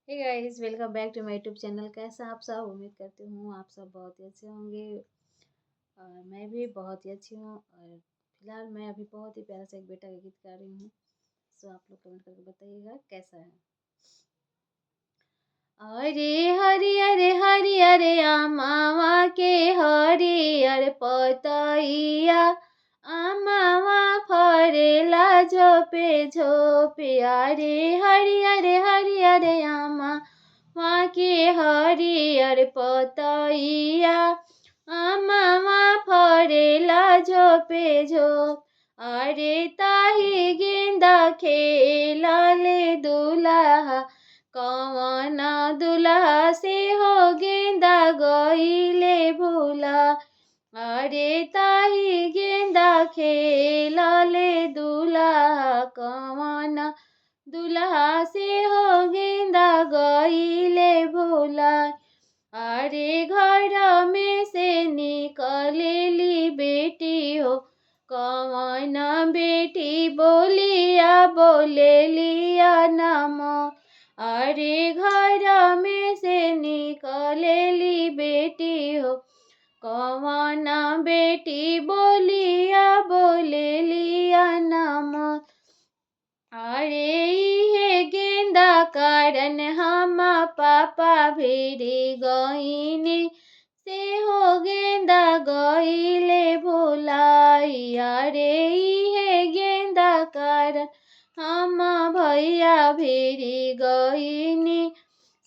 हे guys, welcome back to my YouTube channel. कैसा आप सब? उम्मीद करती हूँ आप सब बहुत ही अच्छे होंगे और मैं भी बहुत ही अच्छी हूँ। और फिलहाल मैं अभी बहुत ही प्यारा सा एक बेटा का गीत गा रही हूँ। सो आप लोग कमेंट करके बताइएगा कैसा है। अरे हरियर मामा के हरियर पतैया, आमावा फरेला झोपे झोपे। अरे हरियर आमा वहाँ के हरियर पतैया, आमावा फरेला झोपे झोप। अरे ताही गेंदा खेलले दुल्हा, कवन दुल्हा से हो गेंदा गईले भूला। अरे ताही गेंदा खेलले दुल्हा, कवन दुल्हा से हो गेंदा गईले भूला। अरे घर में से निकलेली बेटी हो, कवन बेटी बोलिया बोलेलिया नाम। अरे घर में से निकलेली बेटी हो, कवन बेटी बोलिया बोलेलिया नाम। अरे ये गेंदा कारण हम पापा भिड़ी गईनी, से हो गेंदा गईले भुलाई। अरे ये गेंदा कारण हम भैया भिड़ी गईनी,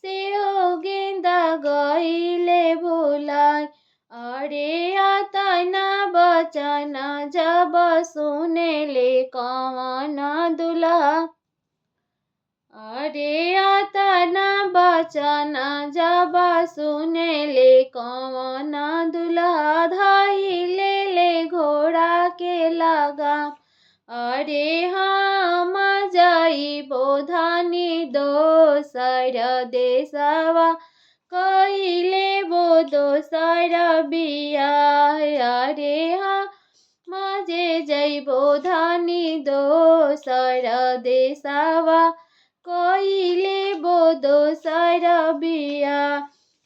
से हो गेंदा गईले भुलाई। अरे अतना बचन जब सुनेले कवन दुल्हा, अरे अतना बचन जब सुनेले कवन दुल्हा, धाई ले घोड़ा के लगाम। अरे हम जाइबो धानी दोसर देशवा, कइले वो दोसर बियाह। अरे हम जे जइबो धानी दोसर देशवा, कइले वो दोसर बियाह।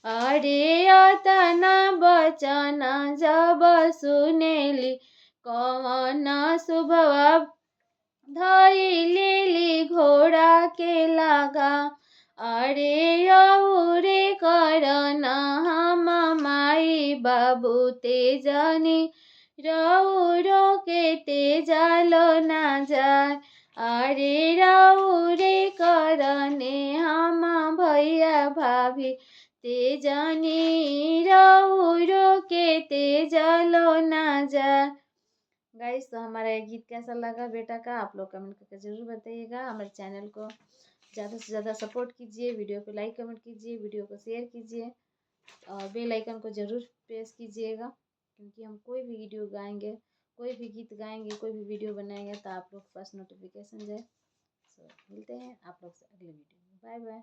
अरे अतना बचन जब सुनेली कवन शुभवा, धइलेली घोड़ा के लगा। अरे औरे करन हम माई बाबू तेजनी, रौरो के तेजलो ना जाय। अरे रौरे करने हम भैया भाभी तेजनी, रौरो के तेजलो ना जाय। गाइस, तो हमारा ये गीत कैसा लगा बेटा का, आप लोग कमेंट करके ज़रूर बताइएगा। हमारे चैनल को ज़्यादा से ज़्यादा सपोर्ट कीजिए, वीडियो को लाइक कमेंट कीजिए, वीडियो को शेयर कीजिए और बेल आइकन को ज़रूर प्रेस कीजिएगा, क्योंकि हम कोई भी वीडियो गाएंगे, कोई भी गीत गाएंगे, कोई भी वीडियो बनाएंगे तो आप लोग के पास नोटिफिकेशन जाए। सो मिलते हैं आप लोग से अगले वीडियो में। Bye by.